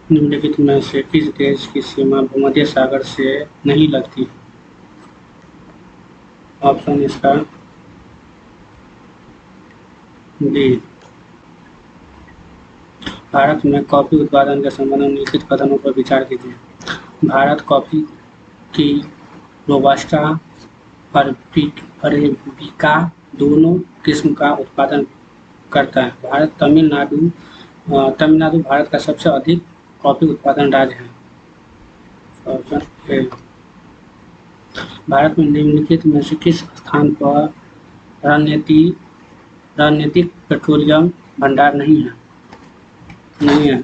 निम्नलिखित में से किस देश की सीमा भूमध्य सागर से नहीं लगती? ऑप्शन इसका डी। भारत में कॉफी उत्पादन के संबंध में निम्नलिखित कथनों पर विचार कीजिए। भारत कॉफी की रोबस्टा अरेबिका दोनों किस्म का उत्पादन करता है। तमिलनाडु भारत का सबसे अधिक कॉफी उत्पादन राज्य है। Option A. भारत में निम्नलिखित में से किस स्थान पर रणनीतिक पेट्रोलियम भंडार नहीं है?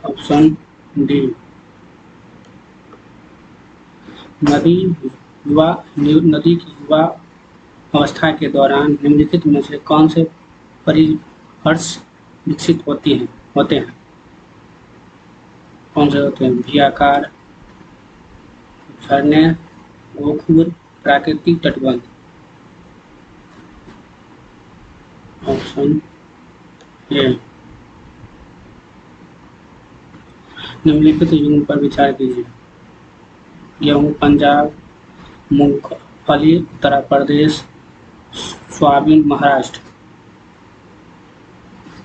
Option D. नदी की युवा अवस्था के दौरान निम्नलिखित में से कौन से परिहर्ष विकसित होते हैं? कौन से होते हैं? भीआकार, झरने, गोखुर, प्राकृतिक तटबंध। Option A. निम्नलिखित युग्म पर विचार कीजिए। गेहूं पंजाब, मूंगफली उत्तर प्रदेश, सोयाबीन महाराष्ट्र।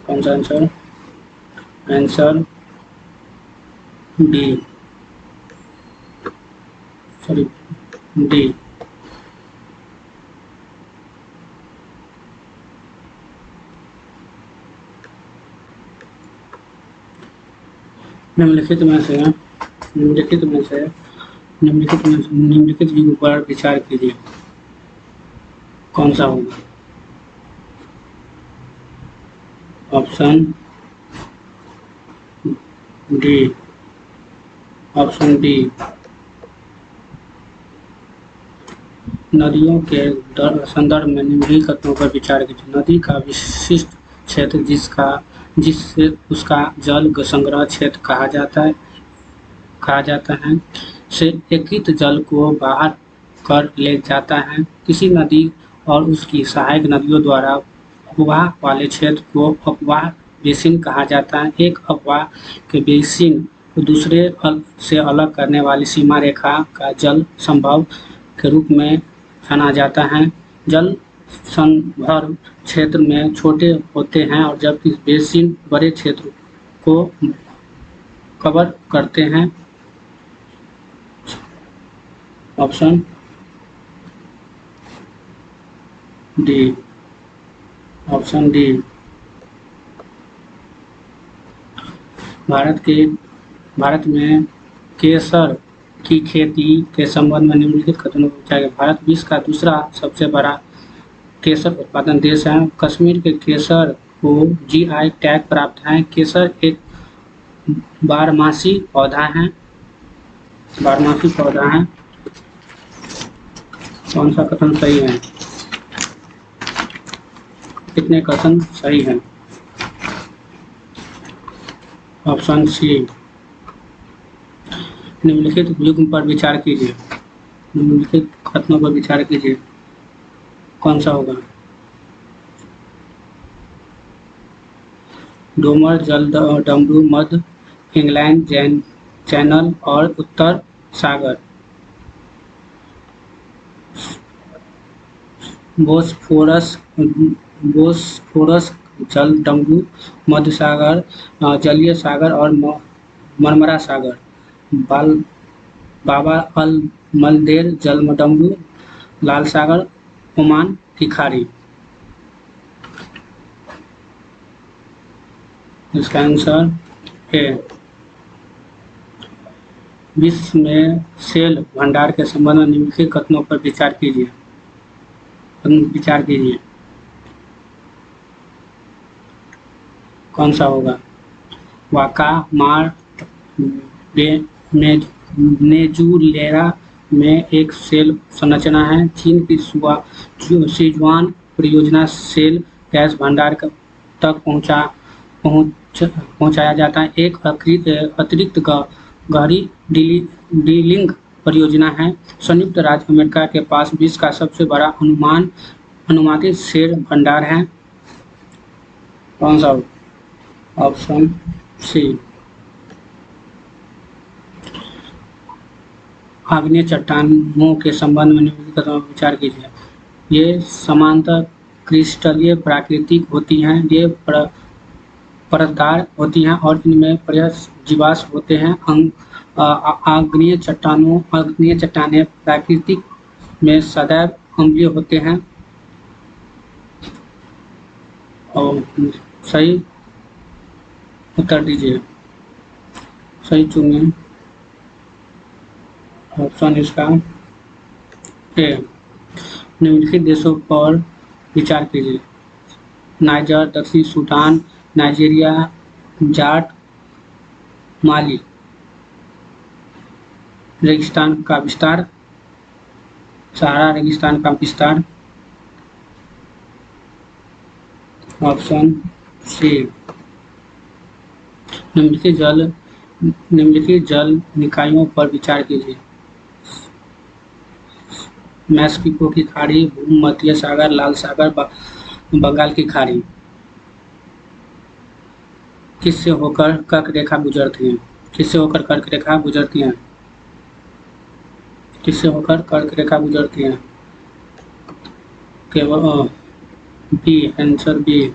कौन सा आंसर? Answer D. डी। निम्नलिखित युग पर विचार कीजिए। कौन सा होगा? Option D. Option D. नदियों के संदर्भ में निम्नलिखित कथनों पर विचार कीजिए। नदी का विशिष्ट क्षेत्र जिससे उसका जल संग्रह क्षेत्र कहा जाता है से एकीकृत जल को बाहर कर ले जाता है। किसी नदी और उसकी सहायक नदियों द्वारा अपवाह वाले क्षेत्र को अपवाह बेसिन कहा जाता है। एक अपवाह के बेसिन को दूसरे से अलग करने वाली सीमा रेखा का जल संभव के रूप में जाना जाता है। जल संभव क्षेत्र में छोटे होते हैं और जबकि बेसिन बड़े क्षेत्र को कवर करते हैं। Option D. Option D. Bharat में केसर की खेती के संबंध में निम्नलिखित कथनों को विचार। भारत विश्व का दूसरा सबसे बड़ा केसर उत्पादन देश है। कश्मीर के केसर को जीआई टैग प्राप्त है। केसर एक बारहमासी पौधा है। कौन सा कथन सही है? कितने कथन सही हैं? Option C. निम्नलिखित युग्म पर विचार कीजिए। निम्नलिखित कथनों पर विचार कीजिए। कौन सा होगा? डोमर जलडमरू, मध्य इंग्लैंड चैनल और उत्तर सागर। बोस्फोरस जलडमरू, मध्य सागर जलीय सागर और मरमरा सागर। बाबा अल मलदेर जलडमरू, लाल सागर, ओमान की खाड़ी। इसका आंसर है। विश्व में सेल भंडार के संबंध में निम्नलिखित कथनों पर विचार कीजिए। कौन सा होगा? वाका मार वेनेजुएला में एक सेल संरचना है। चीन की सिचुआन परियोजना सेल गैस भंडार तक पहुंचाया जाता है। एक अतिरिक्त गहरी ड्रिलिंग परियोजना है। संयुक्त राज्य अमेरिका के पास विश्व का सबसे बड़ा अनुमानित सेल भंडार है। कौन सा? Option C. आग्नेय चट्टानों के संबंध में निम्नलिखित कथनों पर विचार कीजिए। ये समांतर क्रिस्टलीय प्राकृतिक होती हैं, ये परतदार होती हैं और इनमें प्रायः जीवाश्म होते हैं। आग्नेय चट्टानें प्राकृतिक में सदैव अम्लीय होते हैं। और सही उत्तर दीजिए, सही चुनिए। ऑप्शन इसका ए। निम्नलिखित देशों पर विचार कीजिए। नाइजर, दक्षिण सूडान, नाइजीरिया, जाट, माली। रेगिस्तान का विस्तार, सहारा रेगिस्तान का विस्तार। Option C. निम्नलिखित जल निकायों पर विचार कीजिए। मैक्सिको की खाड़ी, भूमध्य सागर, लाल सागर, बंगाल की खाड़ी। किससे होकर कर्क रेखा गुजरती है? किससे होकर कर्क रेखा गुजरती है? किससे होकर कर्क रेखा गुजरती है? केवल बी, आंसर बी।